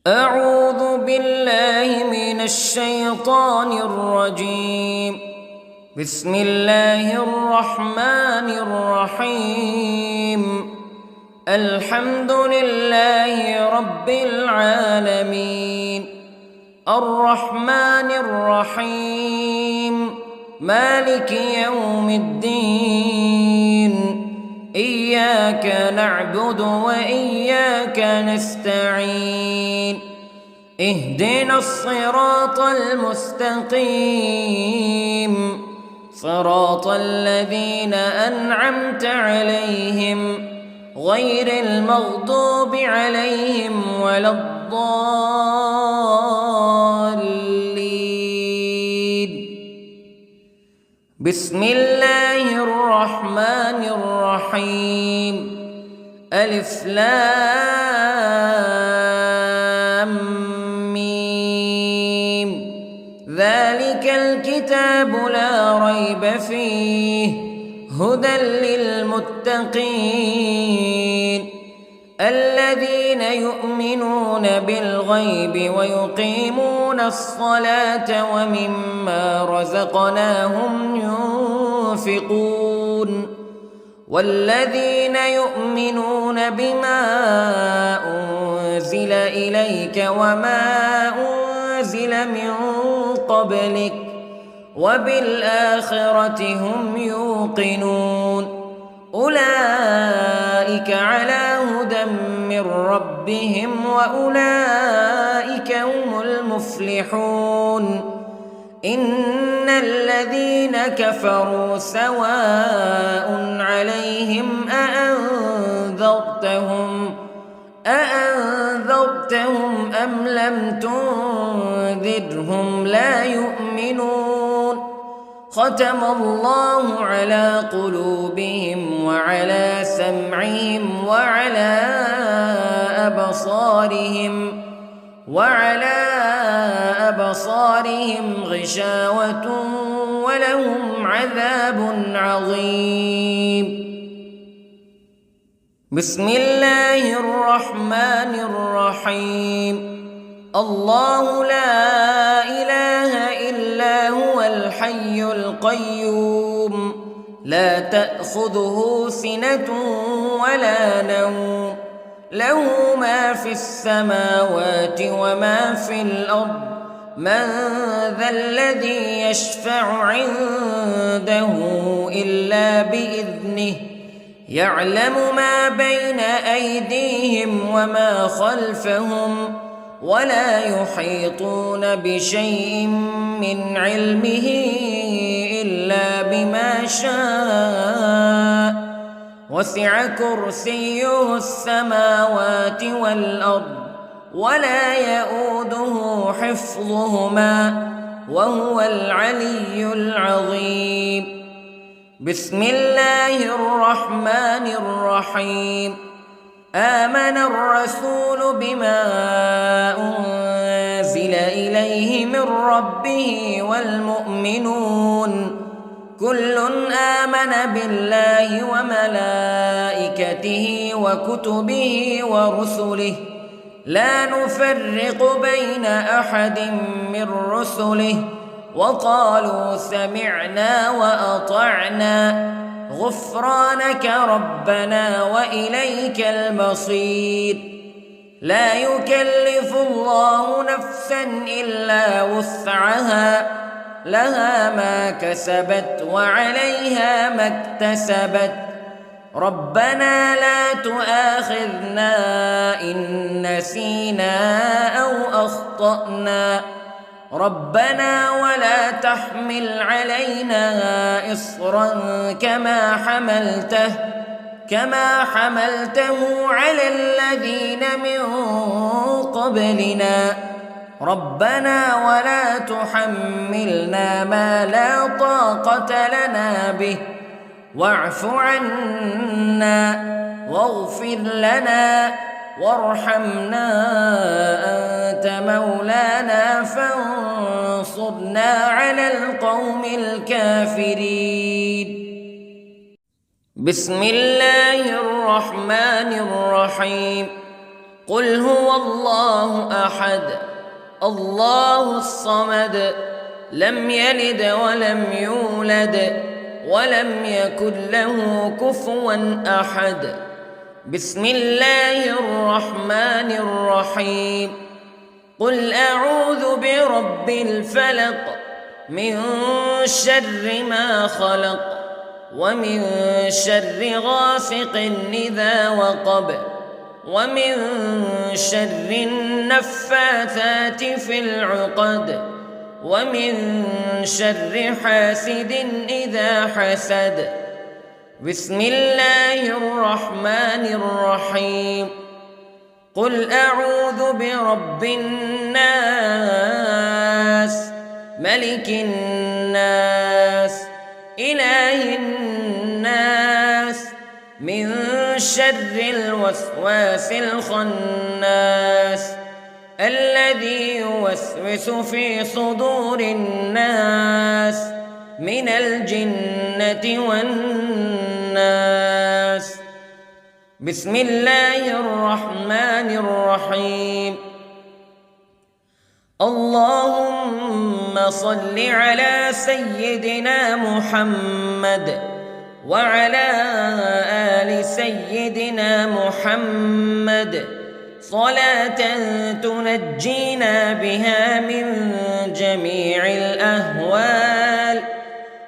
أعوذ بالله من الشيطان الرجيم. بسم الله الرحمن الرحيم. الحمد لله رب العالمين، الرحمن الرحيم، مالك يوم الدين. إياك نعبد وإياك نستعين. اهدنا الصراط المستقيم، صراط الذين أنعمت عليهم غير المغضوب عليهم ولا الضالين. بسم الله الرحمن الرحيم. ألف لام ميم. ذلك الكتاب لا ريب فيه هدى للمتقين الذين يؤمنون بالغيب ويقيمون الصلاة ومما رزقناهم ينفقون والذين يؤمنون بما أنزل إليك وما أنزل من قبلك وبالآخرة هم يوقنون. أولئك على هدى من ربهم وأولئك هم المفلحون. إن الذين كفروا سواء عليهم أأنذرتهم أم لم تنذرهم لا يؤمنون. ختم الله على قلوبهم وعلى سمعهم وعلى أبصارهم غشاوة ولهم عذاب عظيم. بسم الله الرحمن الرحيم. الله لا إله إلا هو الحي القيوم لا تأخذه سنة ولا نوم له ما في السماوات وما في الأرض. من ذا الذي يشفع عنده إلا بإذنه يعلم ما بين أيديهم وما خلفهم ولا يحيطون بشيء من علمه إلا بما شاء. وسع كرسيه السماوات والأرض ولا يؤوده حفظهما وهو العلي العظيم. بسم الله الرحمن الرحيم. آمن الرسول بما أنزل إليه من ربه والمؤمنون كل آمن بالله وملائكته وكتبه ورسله لا نفرق بين أحد من رسله وقالوا سمعنا وأطعنا غفرانك ربنا وإليك المصير. لا يكلف الله نفسا إلا وسعها لها ما كسبت وعليها ما اكتسبت. ربنا لا تؤاخذنا إن نسينا أو أخطأنا ربنا ولا تحمل علينا إصرا كما حملته على الذين من قبلنا ربنا ولا تحملنا ما لا طاقة لنا به واعف عنا واغفر لنا وارحمنا أنت مولانا فانصرنا على القوم الكافرين. بسم الله الرحمن الرحيم. قل هو الله أحد الله الصمد لم يلد ولم يولد ولم يكن له كفوا أحد. بسم الله الرحمن الرحيم. قل أعوذ برب الفلق من شر ما خلق ومن شر غاسق إذا وقب ومن شر النفاثات في العقد ومن شر حاسد إذا حسد. بسم الله الرحمن الرحيم. قل أعوذ برب الناس ملك الناس إله الناس من شر الوسواس الخناس الذي يوسوس في صدور الناس من الجنة والناس. بسم الله الرحمن الرحيم. اللهم صل على سيدنا محمد وعلى آل سيدنا محمد صلاة تنجينا بها من جميع الأهوال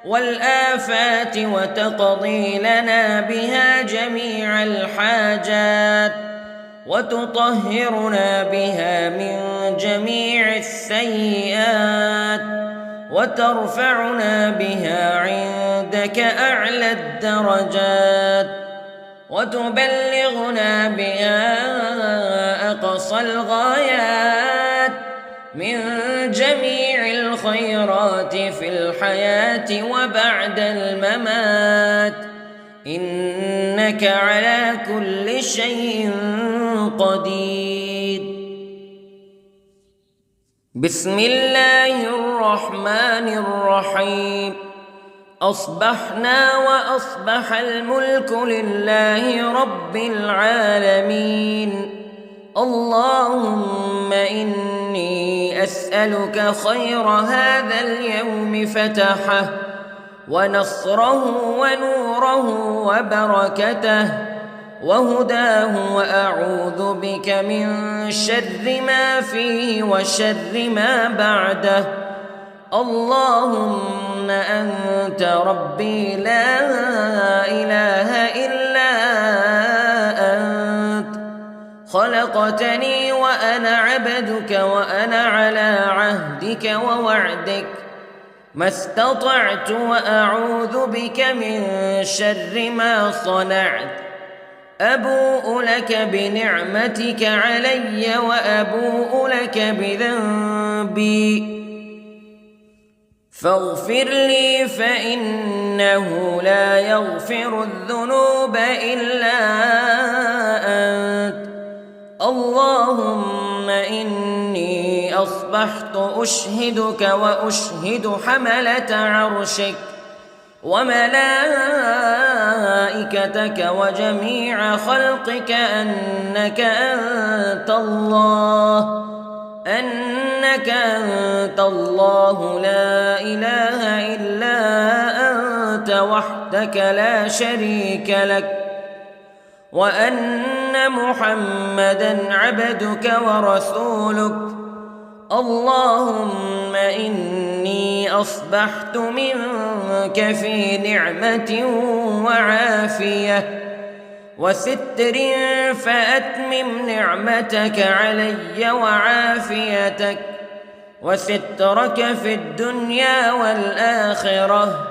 والآفات وتقضي لنا بها جميع الحاجات وتطهرنا بها من جميع السيئات وترفعنا بها عندك أعلى الدرجات وتبلغنا بها أقصى الغايات من جميع الخيرات في الحياة وبعد الممات إنك على كل شيء قدير. بسم الله الرحمن الرحيم. أصبحنا وأصبح الملك لله رب العالمين. اللهم إني أسألك خير هذا اليوم فتحه ونصره ونوره وبركته وهداه وأعوذ بك من شر ما فيه وشر ما بعده. اللهم أنت ربي لا إله إلا أنت خلقتني وأنا عبدك وأنا على عهدك ووعدك ما استطعت وأعوذ بك من شر ما صنعت. أبوء لك بنعمتك علي وأبوء لك بذنبي فاغفر لي فإنه لا يغفر الذنوب إلا أنت. اللهم إني أصبحت أشهدك وأشهد حملة عرشك وملائكتك وجميع خلقك أنك أنت الله لا إله إلا أنت وحدك لا شريك لك وأن محمدًا عبدك ورسولك. اللهم إني أصبحت منك في نعمة وعافية وستر فأتمم نعمتك علي وعافيتك وسترك في الدنيا والآخرة.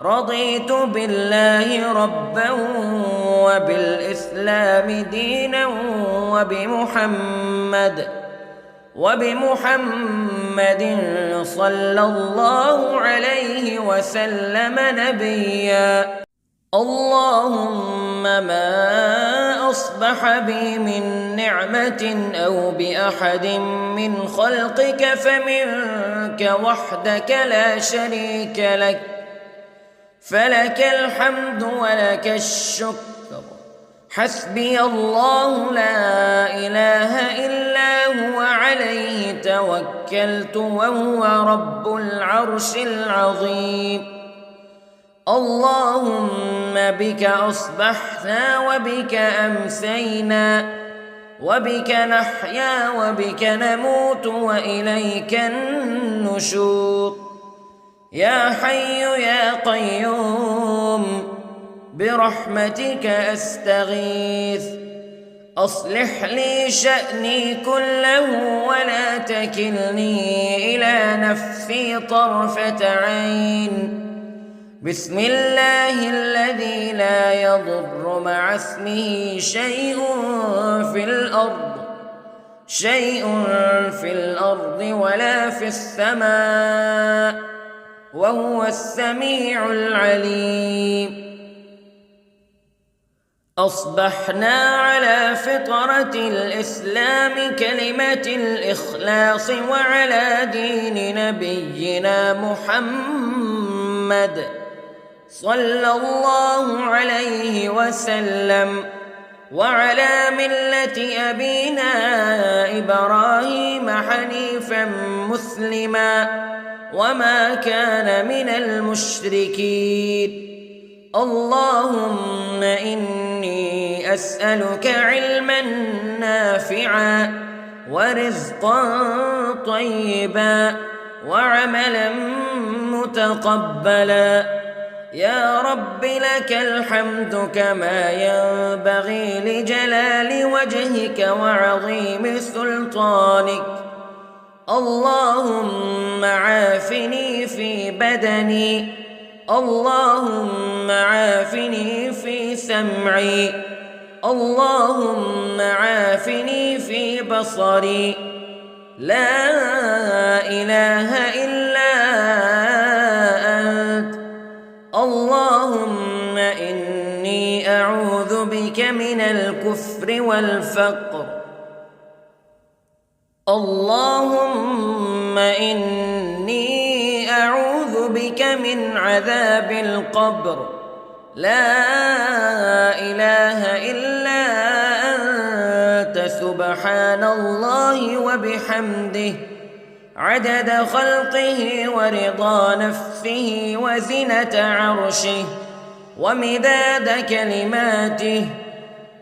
رضيت بالله ربا وبالإسلام دينا وبمحمد صلى الله عليه وسلم نبيا. اللهم ما أصبح بي من نعمة أو بأحد من خلقك فمنك وحدك لا شريك لك فلك الحمد ولك الشكر حسبي الله لا إله إلا هو عليه توكلت وهو رب العرش العظيم. اللهم بك أصبحنا وبك أمسينا وبك نحيا وبك نموت وإليك النشور. يا حي يا قيوم برحمتك أستغيث، أصلح لي شأني كله ولا تكلني إلى نفسي طرفة عين. بسم الله الذي لا يضر مع اسمه شيء في الأرض ولا في السماء وهو السميع العليم. أصبحنا على فطرة الإسلام كلمة الإخلاص وعلى دين نبينا محمد صلى الله عليه وسلم وعلى ملة أبينا إبراهيم حنيفا مسلما وما كان من المشركين. اللهم إني أسألك علما نافعا ورزقا طيبا وعملا متقبلا. يا رب لك الحمد كما ينبغي لجلال وجهك وعظيم سلطانك. اللهم عافني في بدني، اللهم عافني في سمعي، اللهم عافني في بصري. لا إله إلا أنت. اللهم إني أعوذ بك من الكفر والفقر. اللهم إني أعوذ بك من عذاب القبر. لا إله إلا أنت سبحان الله وبحمده عدد خلقه ورضا نفسه وزنة عرشه ومداد كلماته.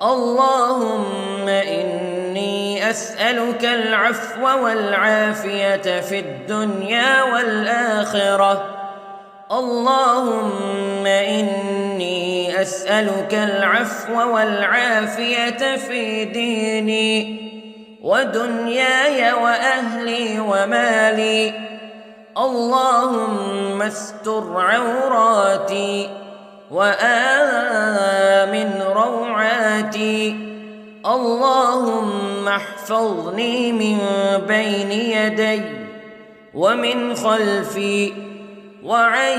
اللهم إني أسألك العفو والعافية في الدنيا والآخرة. اللهم إني أسألك العفو والعافية في ديني ودنياي وأهلي ومالي. اللهم استر عوراتي وآمن روعاتي. اللهم احفظني من بين يدي ومن خلفي وعن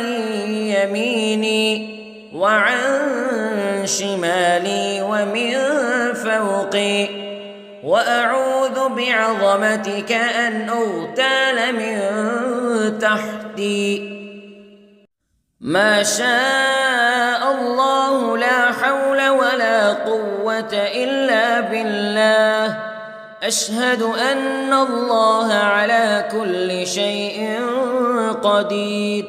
يميني وعن شمالي ومن فوقي، وأعوذ بعظمتك أن أغتال من تحتي. ما شاء الله لا حول ولا قوة إلا بالله. أشهد أن الله على كل شيء قدير.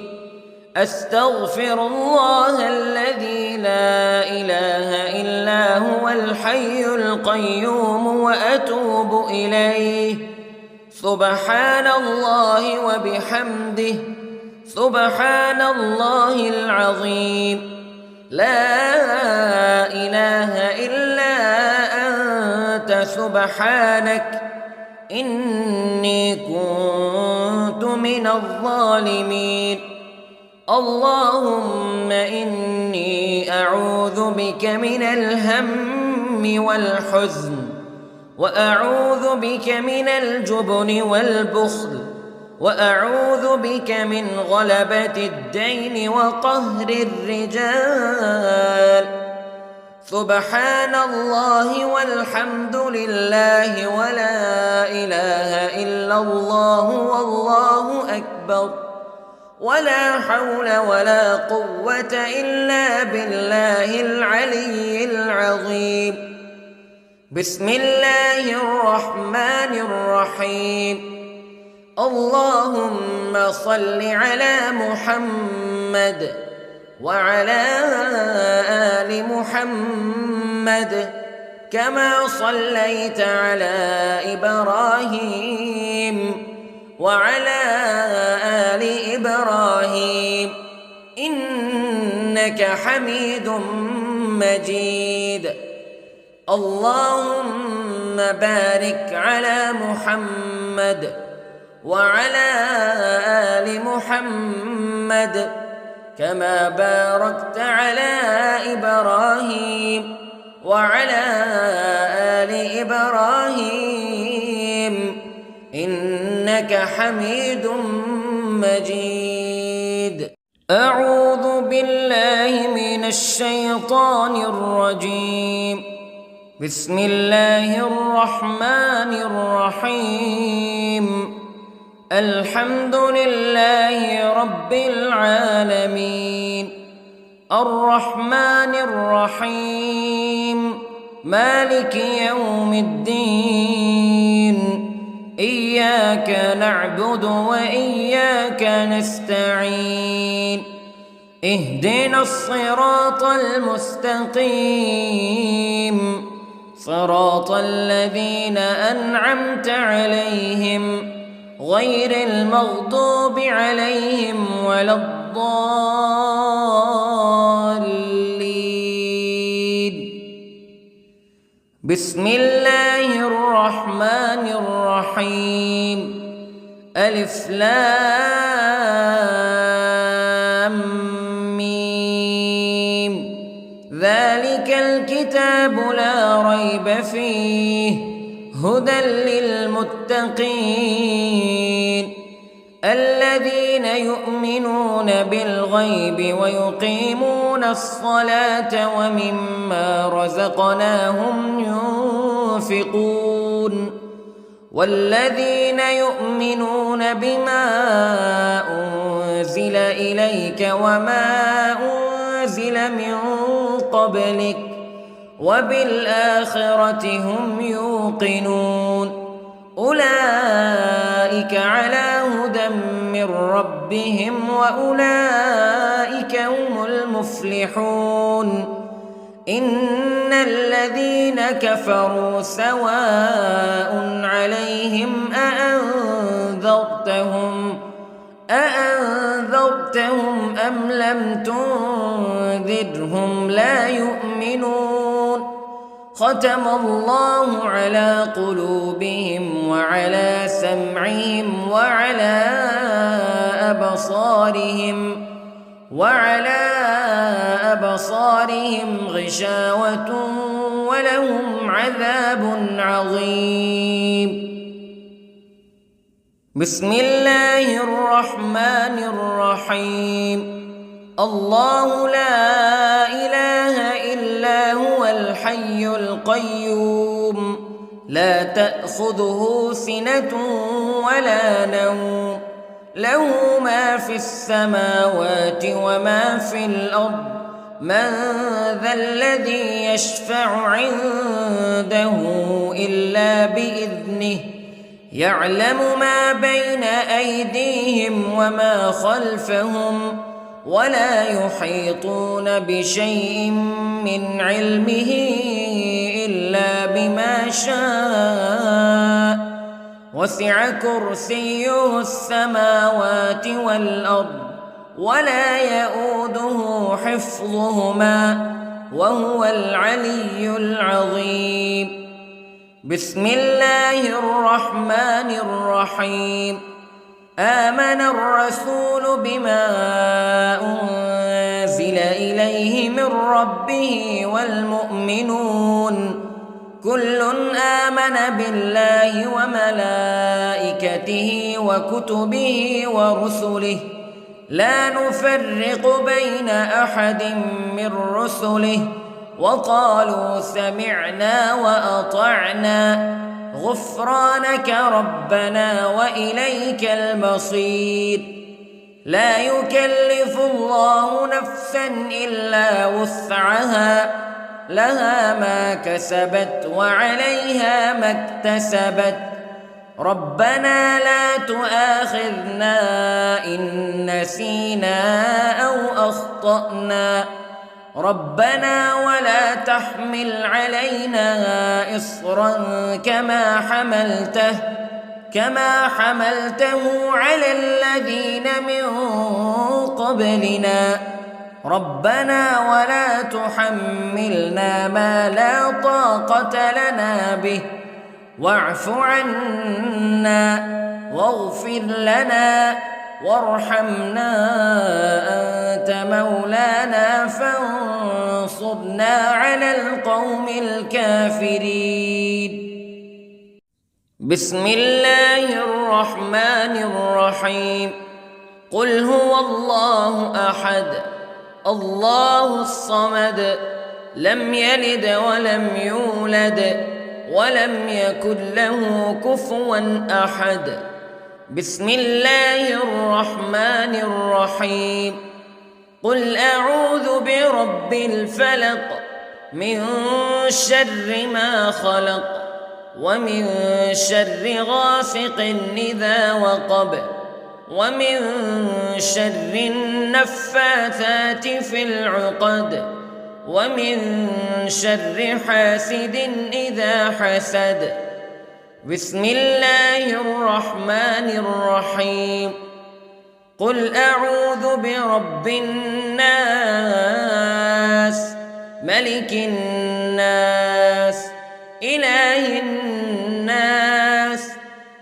أستغفر الله الذي لا إله إلا هو الحي القيوم وأتوب إليه. سبحان الله وبحمده سبحان الله العظيم. لا إله إلا أنت سبحانك إني كنت من الظالمين. اللهم إني أعوذ بك من الهم والحزن، وأعوذ بك من الجبن والبخل، وأعوذ بك من غلبة الدين وقهر الرجال. سبحان الله والحمد لله ولا إله إلا الله والله أكبر. ولا حول ولا قوة إلا بالله العلي العظيم. بسم الله الرحمن الرحيم. اللهم صل على محمد وعلى آل محمد كما صليت على إبراهيم وعلى آل إبراهيم إنك حميد مجيد. اللهم بارك على محمد وعلى آل محمد كما باركت على إبراهيم وعلى آل إبراهيم إنك حميد مجيد. أعوذ بالله من الشيطان الرجيم. بسم الله الرحمن الرحيم. الحمد لله رب العالمين الرحمن الرحيم مالك يوم الدين إياك نعبد وإياك نستعين اهدنا الصراط المستقيم صراط الذين أنعمت عليهم غير المغضوب عليهم ولا الضالين. بسم الله الرحمن الرحيم. ألف لام ميم. ذلك الكتاب لا ريب فيه هدى للمتقين الذين يؤمنون بالغيب ويقيمون الصلاة ومما رزقناهم ينفقون والذين يؤمنون بما أنزل إليك وما أنزل من قبلك وبالآخرة هم يوقنون أولئك على هدى من ربهم وأولئك هم المفلحون. إن الذين كفروا سواء عليهم أأنذرتهم أم لم تنذرهم لا يؤمنون. ختم الله على قلوبهم وعلى سمعهم وعلى أبصارهم غشاوة ولهم عذاب عظيم. بسم الله الرحمن الرحيم. الله لا إله إلا هو الحي القيوم لا تأخذه سنة ولا نوم له ما في السماوات وما في الأرض من ذا الذي يشفع عنده إلا بإذنه يعلم ما بين أيديهم وما خلفهم ولا يحيطون بشيء من علمه إلا بما شاء وسع كرسيه السماوات والأرض ولا يؤوده حفظهما وهو العلي العظيم. بسم الله الرحمن الرحيم. آمن الرسول بما أنزل إليه من ربه والمؤمنون كل آمن بالله وملائكته وكتبه ورسله لا نفرق بين أحد من رسله وقالوا سمعنا وأطعنا غفرانك ربنا وإليك المصير. لا يكلف الله نفسا إلا وسعها لها ما كسبت وعليها ما اكتسبت ربنا لا تؤاخذنا إن نسينا أو أخطأنا ربنا ولا تحمل علينا إصرا كما حملته على الذين من قبلنا ربنا ولا تحملنا ما لا طاقة لنا به واعف عنا واغفر لنا وارحمنا أنت مولانا فانصرنا على القوم الكافرين. بسم الله الرحمن الرحيم. قل هو الله أحد الله الصمد لم يلد ولم يولد ولم يكن له كفوا أحد. بسم الله الرحمن الرحيم. قل أعوذ برب الفلق من شر ما خلق ومن شر غاسق إذا وقب ومن شر النفاثات في العقد ومن شر حاسد إذا حسد. بسم الله الرحمن الرحيم. قل أعوذ برب الناس ملك الناس إله الناس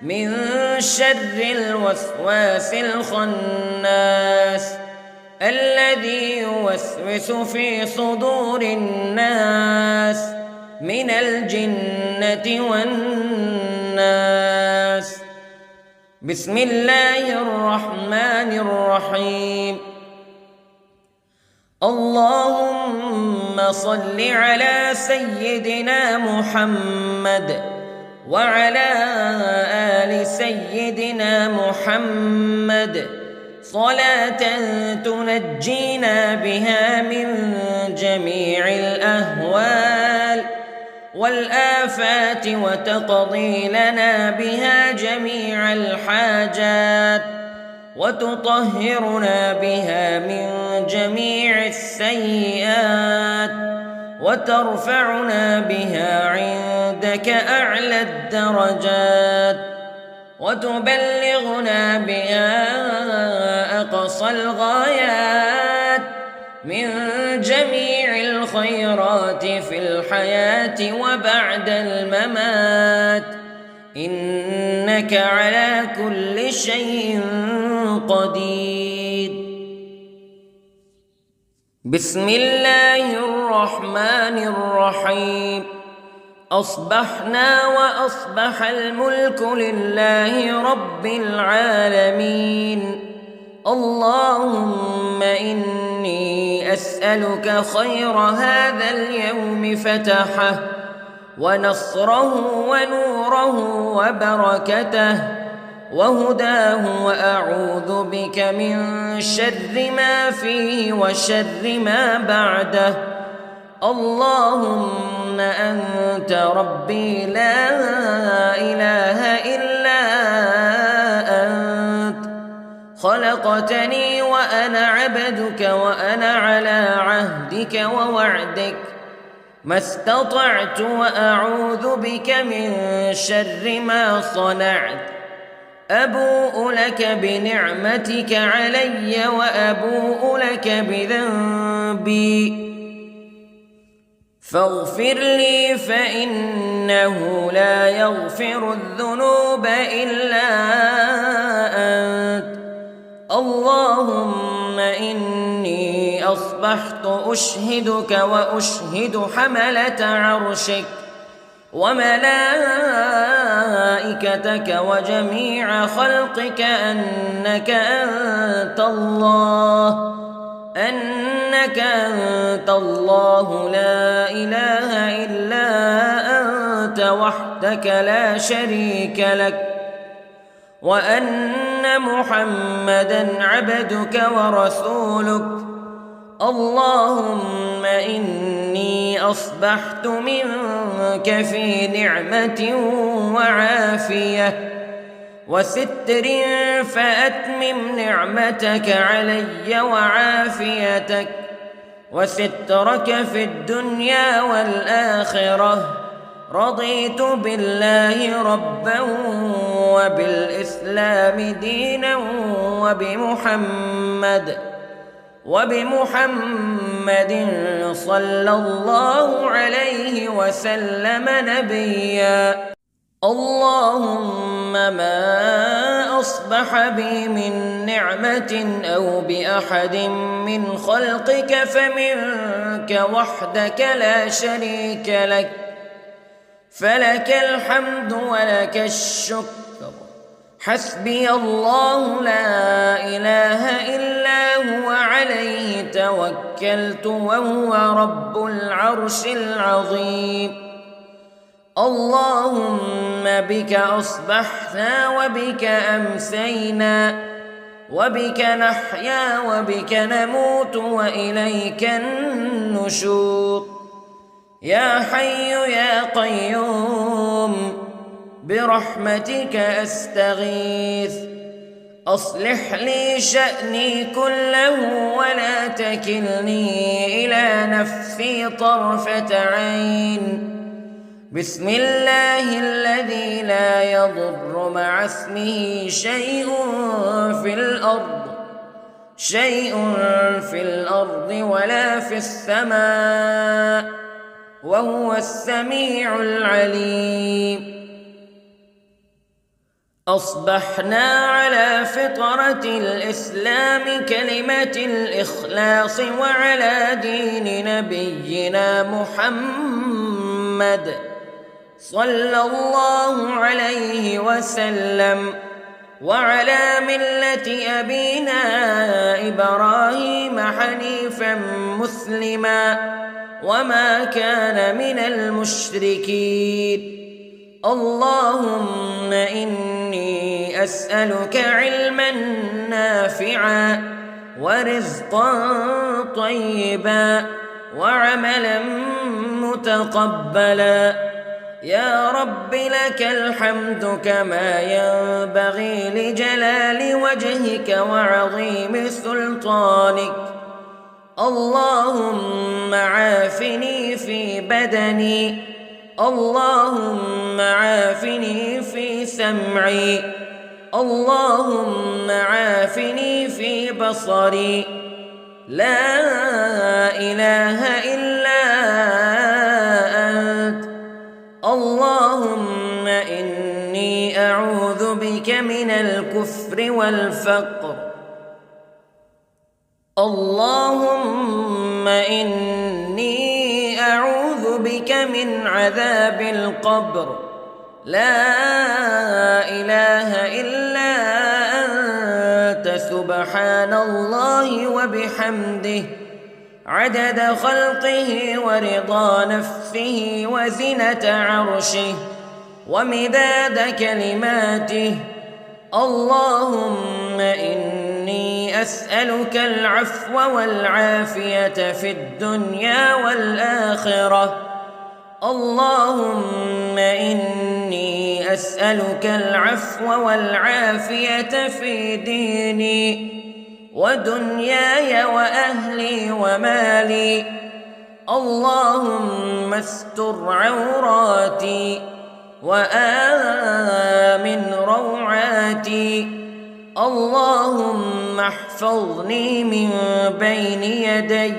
من شر الوسواس الخناس الذي يوسوس في صدور الناس من الجنة والناس. بسم الله الرحمن الرحيم. اللهم صل على سيدنا محمد وعلى آل سيدنا محمد صلاة تنجينا بها من جميع الأهوال والآفات وتقضي لنا بها جميع الحاجات وتطهرنا بها من جميع السيئات وترفعنا بها عندك أعلى الدرجات وتبلغنا بها أقصى الغايات من جميع الخيرات في الحياة وبعد الممات إنك على كل شيء قدير. بسم الله الرحمن الرحيم. أصبحنا وأصبح الملك لله رب العالمين. اللهم إني أسألك خير هذا اليوم فتحه ونصره ونوره وبركته وهداه وأعوذ بك من شر ما فيه وشر ما بعده. اللهم أنت ربي لا إله إلا أنت خلقتني وأنا عبدك وأنا على عهدك ووعدك ما استطعت وأعوذ بك من شر ما صنعت. أبوء لك بنعمتك علي وأبوء لك بذنبي فاغفر لي فإنه لا يغفر الذنوب إلا أنت. اللهم إني أصبحت أشهدك وأشهد حملة عرشك وملائكتك وجميع خلقك أنك أنت الله لا إله إلا أنت وحدك لا شريك لك وأن أن محمدًا عبدك ورسولك. اللهم إني أصبحت منك في نعمة وعافية وستر، فأتمم نعمتك علي وعافيتك وسترك في الدنيا والآخرة. رضيت بالله ربًا وبالإسلام دينًا وبمحمد صلى الله عليه وسلم نبيًا. اللهم ما أصبح بي من نعمة أو بأحد من خلقك فمنك وحدك لا شريك لك، فلك الحمد ولك الشكر. حسبي الله لا إله إلا هو، عليه توكلت وهو رب العرش العظيم. اللهم بك أصبحنا وبك أمسينا وبك نحيا وبك نموت وإليك النشور. يا حي يا قيوم برحمتك أستغيث، أصلح لي شأني كله ولا تكلني إلى نفسي طرفة عين. بسم الله الذي لا يضر مع اسمه شيء في الأرض ولا في السماء، وهو السميع العليم. أصبحنا على فطرة الإسلام كلمة الإخلاص وعلى دين نبينا محمد صلى الله عليه وسلم، وعلى ملة أبينا إبراهيم حنيفا مسلما وما كان من المشركين. اللهم إني أسألك علما نافعا ورزقا طيبا وعملا متقبلا. يا رب لك الحمد كما ينبغي لجلال وجهك وعظيم سلطانك. اللهم عافني في بدني، اللهم عافني في سمعي، اللهم عافني في بصري. لا إله إلا أنت. اللهم إني أعوذ بك من الكفر والفقر. اللهم إني أعوذ بك من عذاب القبر. لا إله إلا أنت، سبحان الله وبحمده، عدد خلقه ورضا نفسه وزنة عرشه ومداد كلماته. اللهم إني أسألك العفو والعافية في الدنيا والآخرة. اللهم إني أسألك العفو والعافية في ديني ودنياي وأهلي ومالي. اللهم استر عوراتي وآمن روعاتي. اللهم احفظني من بين يدي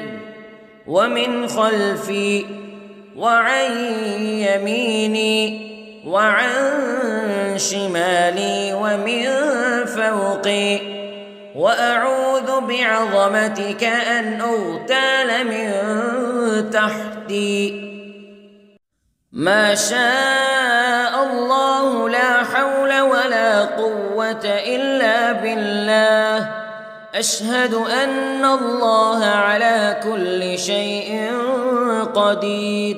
ومن خلفي وعن يميني وعن شمالي ومن فوقي، وأعوذ بعظمتك أن أغتال من تحتي. ما شاء الله، لا حول ولا قوة إلا بالله. أشهد أن الله على كل شيء قدير.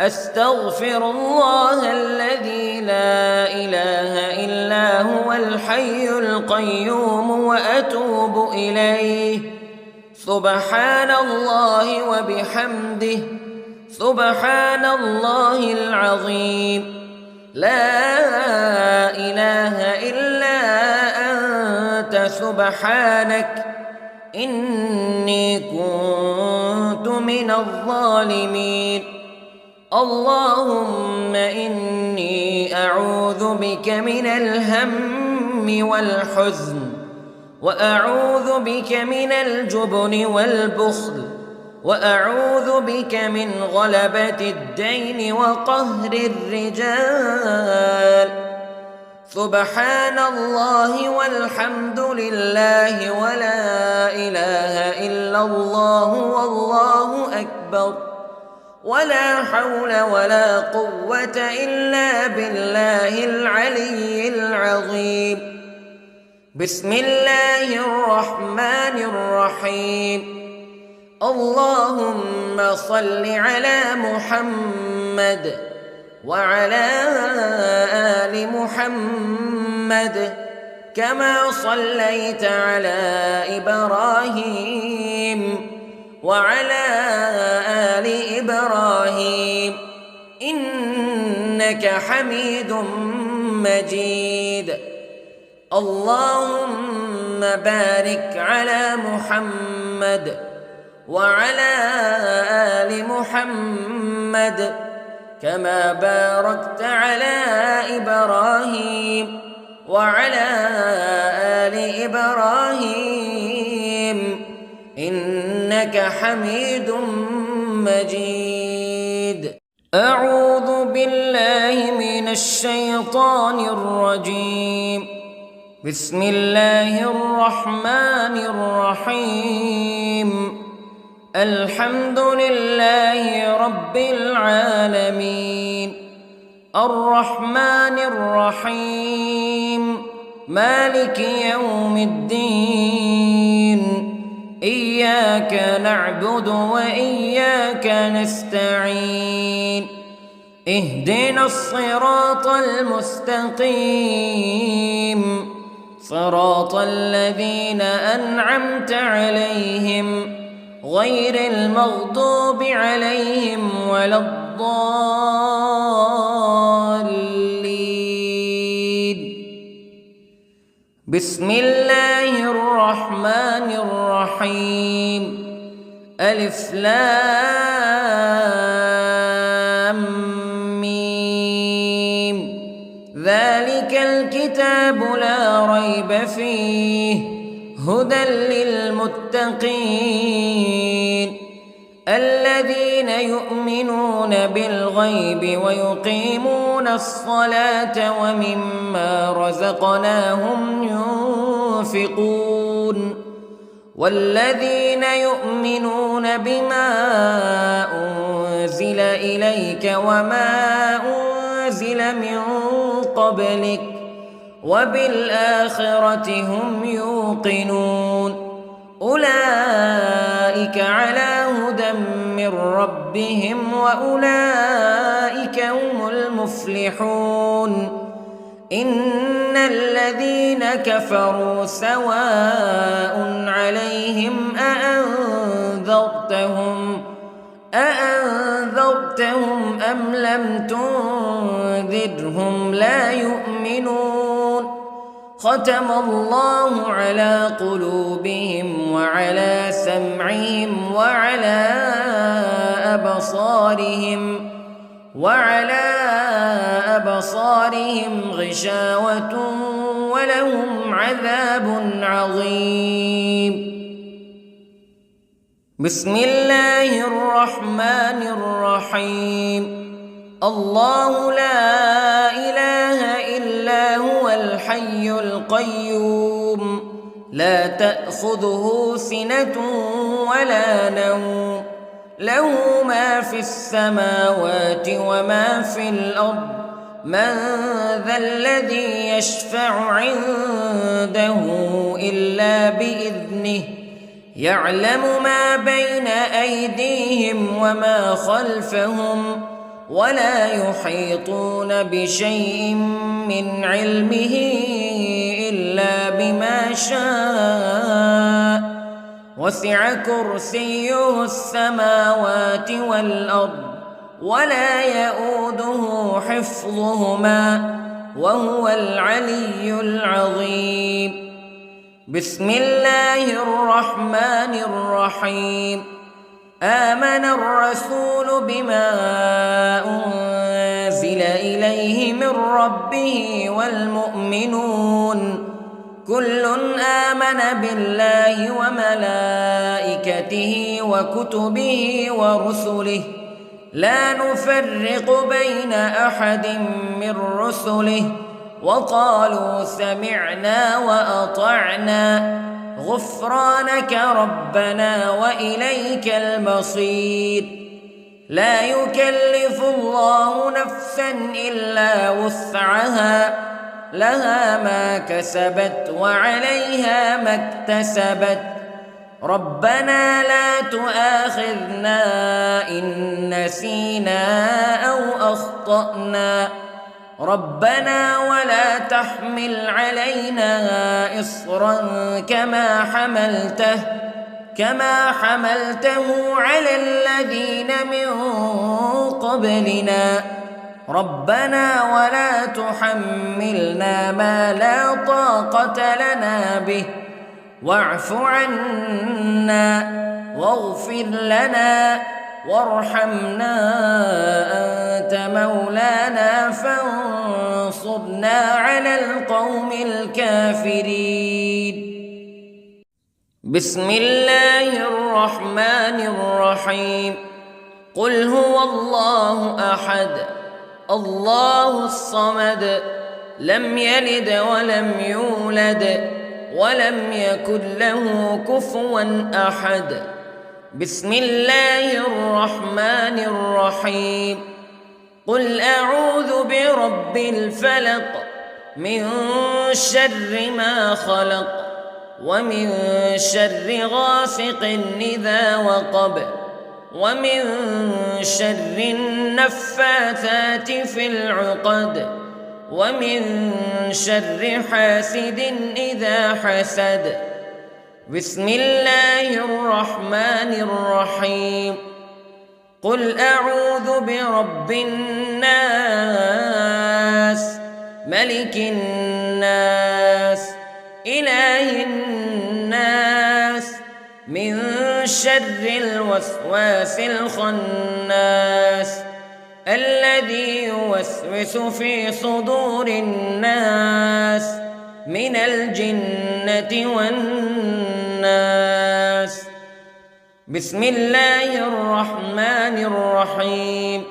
أستغفر الله الذي لا إله إلا هو الحي القيوم وأتوب إليه. سبحان الله وبحمده، سبحان الله العظيم. لا إله إلا أنت سبحانك إني كنت من الظالمين. اللهم إني أعوذ بك من الهم والحزن، وأعوذ بك من الجبن والبخل، وأعوذ بك من غلبة الدين وقهر الرجال. سبحان الله والحمد لله ولا إله إلا الله والله أكبر، ولا حول ولا قوة إلا بالله العلي العظيم. بسم الله الرحمن الرحيم. اللهم صل على محمد وعلى آل محمد كما صليت على إبراهيم وعلى آل إبراهيم إنك حميد مجيد. اللهم بارك على محمد وعلى آل محمد كما باركت على إبراهيم وعلى آل إبراهيم إنك حميد مجيد. أعوذ بالله من الشيطان الرجيم. بسم الله الرحمن الرحيم. الحمد لله رب العالمين، الرحمن الرحيم، مالك يوم الدين. إياك نعبد وإياك نستعين. اهدنا الصراط المستقيم، صراط الذين أنعمت عليهم غير المغضوب عليهم ولا الضالين. بسم الله الرحمن الرحيم. ألف لام ميم. ذلك الكتاب لا ريب فيه هدى للمتقين الذين يؤمنون بالغيب ويقيمون الصلاة ومما رزقناهم ينفقون والذين يؤمنون بما أنزل إليك وما أنزل من قبلك وبالآخرة هم يوقنون أولئك على هدى من ربهم وأولئك هم المفلحون. إن الذين كفروا سواء عليهم أأنذرتهم أم لم تنذرهم لا يؤمنون. ختم الله على قلوبهم وعلى سمعهم وعلى أبصارهم غشاوة ولهم عذاب عظيم. بسم الله الرحمن الرحيم. الله لا إله إلا هو الحي القيوم لا تأخذه سنة ولا نوم له ما في السماوات وما في الأرض من ذا الذي يشفع عنده إلا بإذنه يعلم ما بين أيديهم وما خلفهم ولا يحيطون بشيء من علمه إلا بما شاء وسع كرسيه السماوات والأرض ولا يئوده حفظهما وهو العلي العظيم. بسم الله الرحمن الرحيم. آمن الرسول بما أنزل إليه من ربه والمؤمنون كل آمن بالله وملائكته وكتبه ورسله لا نفرق بين أحد من رسله وقالوا سمعنا وأطعنا غفرانك ربنا وإليك المصير. لا يكلف الله نفسا إلا وسعها لها ما كسبت وعليها ما اكتسبت ربنا لا تؤاخذنا إن نسينا أو أخطأنا ربنا ولا تحمل علينا إصرا كما حملته على الذين من قبلنا ربنا ولا تحملنا ما لا طاقة لنا به واعف عنا واغفر لنا وارحمنا أنت مولانا فانصرنا على القوم الكافرين. بسم الله الرحمن الرحيم. قل هو الله أحد الله الصمد لم يلد ولم يولد ولم يكن له كفوا أحد. بسم الله الرحمن الرحيم. قل أعوذ برب الفلق من شر ما خلق ومن شر غاسق إذا وقب ومن شر النفاثات في العقد ومن شر حاسد إذا حسد. بسم الله الرحمن الرحيم. قل أعوذ برب الناس ملك الناس إله الناس من شر الوسواس الخناس الذي يوسوس في صدور الناس من الجنة والناس. بسم الله الرحمن الرحيم.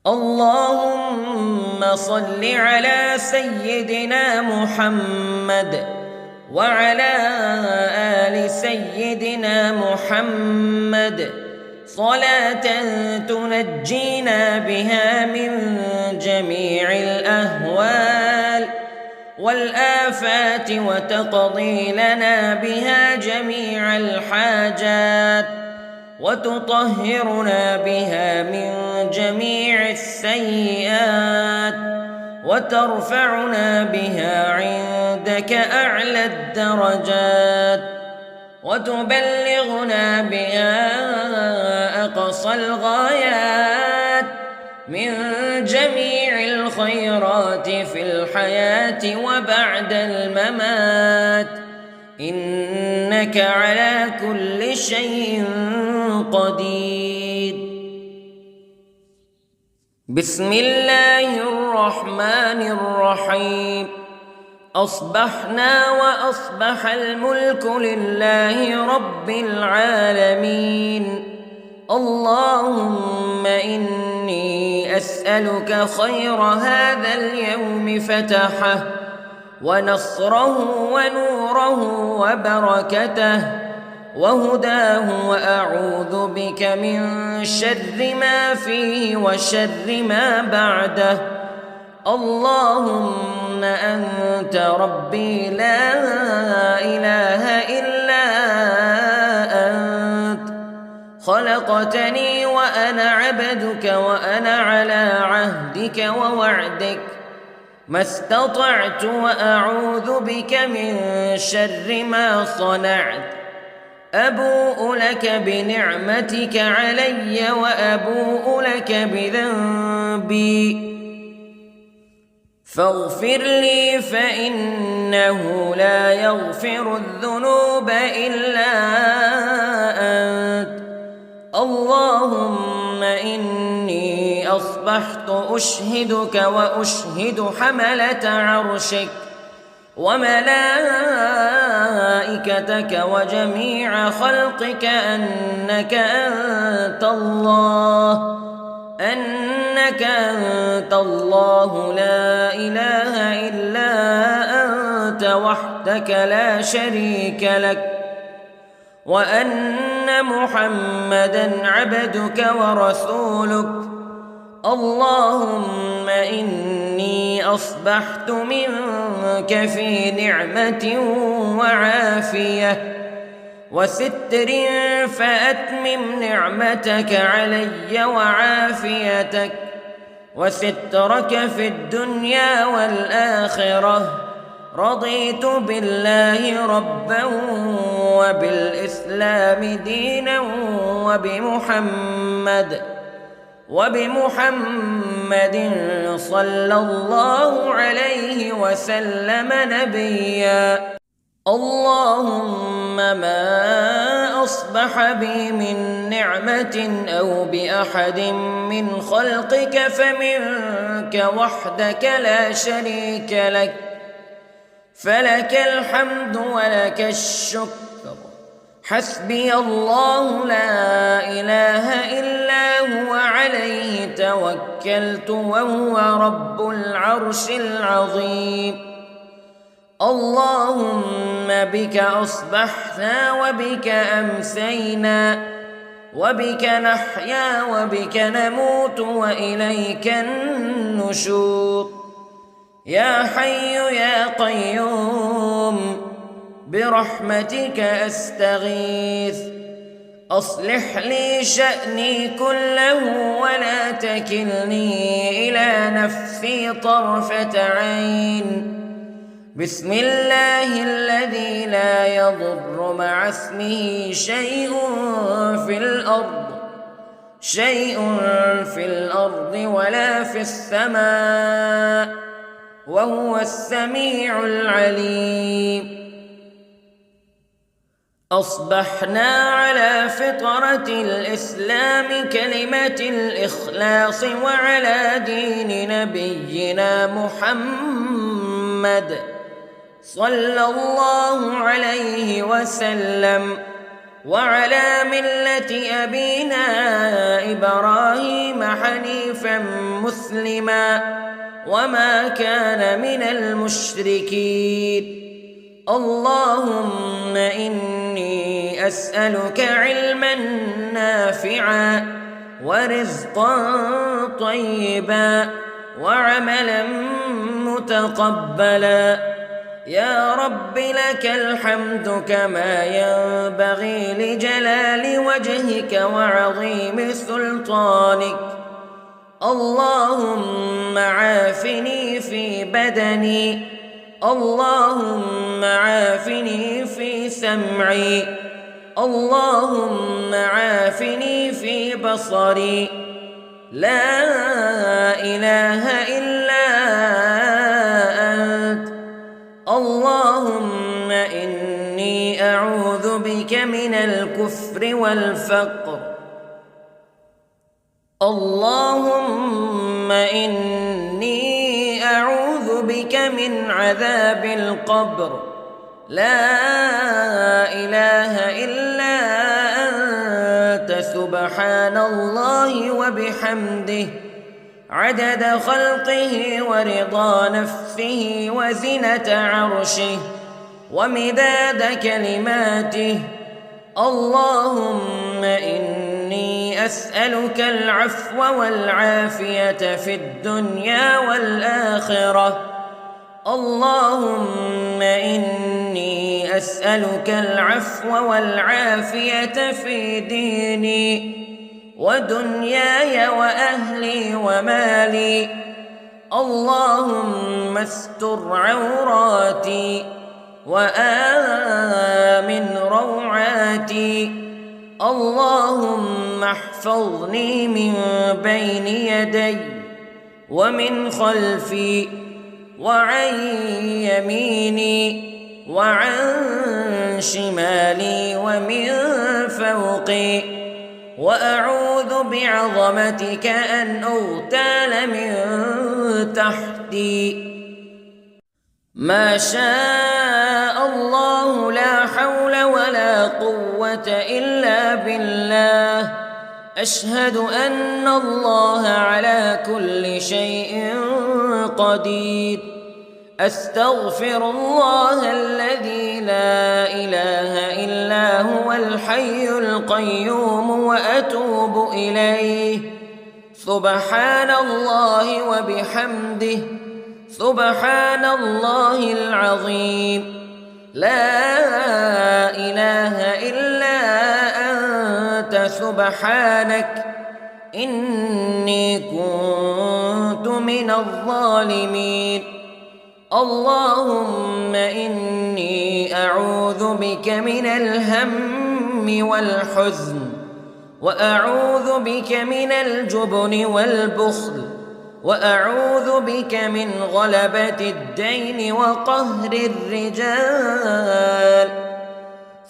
اللهم صل على سيدنا محمد وعلى آل سيدنا محمد صلاة تنجينا بها من جميع الأهوال والآفات وتقضي لنا بها جميع الحاجات وتطهرنا بها من جميع السيئات وترفعنا بها عندك أعلى الدرجات وتبلغنا بها أقصى الغايات من جميع الخيرات في الحياة وبعد الممات إنك على كل شيء قدير. بسم الله الرحمن الرحيم. أصبحنا وأصبح الملك لله رب العالمين. اللهم إني أسألك خير هذا اليوم فتحه ونصره ونوره وبركته وهداه وأعوذ بك من شر ما فيه وشر ما بعده. اللهم أنت ربي لا إله إلا أنت خلقتني وأنا عبدك وأنا على عهدك ووعدك ما استطعت وأعوذ بك من شر ما صنعت أبوء لك بنعمتك علي وأبوء لك بذنبي فاغفر لي فإنه لا يغفر الذنوب إلا أنت اللهم إني أصبحت أشهدك وأشهد حملة عرشك وملائكتك وجميع خلقك أنك أنت الله لا إله إلا أنت وحدك لا شريك لك وأن محمدًا عبدك ورسولك اللهم إني أصبحت منك في نعمة وعافية وستر فأتمم نعمتك علي وعافيتك وسترك في الدنيا والآخرة رضيت بالله ربا وبالإسلام دينا وبمحمد صلى الله عليه وسلم نبيا اللهم ما أصبح بي من نعمة أو بأحد من خلقك فمنك وحدك لا شريك لك فلك الحمد ولك الشكر حسبي الله لا إله إلا هو عليه توكلت وهو رب العرش العظيم اللهم بك أصبحنا وبك أمسينا وبك نحيا وبك نموت وإليك النشور يا حي يا قيوم برحمتك أستغيث أصلح لي شأني كله ولا تكلني إلى نفسي طرفة عين بسم الله الذي لا يضر مع اسمه شيء في الأرض ولا في السماء وهو السميع العليم أصبحنا على فطرة الإسلام كلمة الإخلاص وعلى دين نبينا محمد صلى الله عليه وسلم وعلى ملة أبينا إبراهيم حنيفا مسلما وما كان من المشركين اللهم إني أسألك علما نافعا ورزقا طيبا وعملا متقبلا يا رب لك الحمد كما ينبغي لجلال وجهك وعظيم سلطانك اللهم عافني في بدني اللهم عافني في سمعي اللهم عافني في بصري لا إله إلا أنت اللهم إني أعوذ بك من الكفر والفقر اللهم إني أعوذ بك من عذاب القبر لا إله إلا أنت سبحان الله وبحمده عدد خلقه ورضا نفسه وزنة عرشه ومداد كلماته اللهم إني أسألك العفو والعافية في الدنيا والآخرة اللهم إني أسألك العفو والعافية في ديني ودنياي وأهلي ومالي. اللهم استر عوراتي وآمن روعاتي. اللهم احفظني من بين يدي ومن خلفي وعن يميني وعن شمالي ومن فوقي، وأعوذ بعظمتك أن أغتال من تحتي. ما شاء الله لا حول ولا قوة إلا بالله. أشهد أن الله على كل شيء قدير. أستغفر الله الذي لا إله إلا هو الحي القيوم وأتوب إليه. سبحان الله وبحمده، سبحان الله العظيم. لا إله إلا أنت سبحانك إني كنت من الظالمين. اللهم إني أعوذ بك من الهم والحزن، وأعوذ بك من الجبن والبخل، وأعوذ بك من غلبة الدين وقهر الرجال.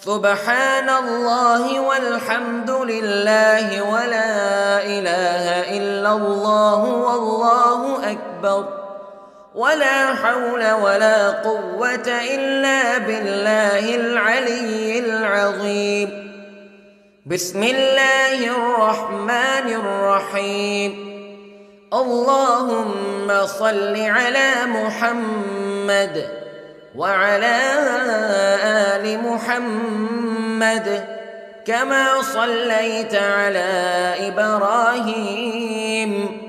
سبحان الله والحمد لله ولا إله إلا الله والله أكبر، ولا حول ولا قوة إلا بالله العلي العظيم. بسم الله الرحمن الرحيم. اللهم صل على محمد وعلى آل محمد كما صليت على إبراهيم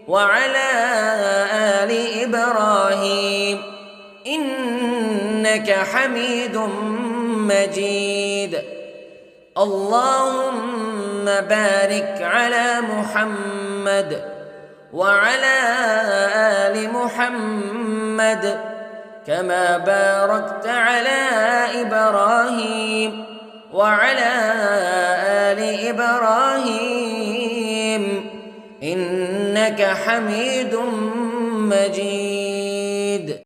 وعلى آل إبراهيم إنك حميد مجيد. اللهم بارك على محمد وعلى آل محمد كما باركت على إبراهيم وعلى آل إبراهيم إنك حميد مجيد.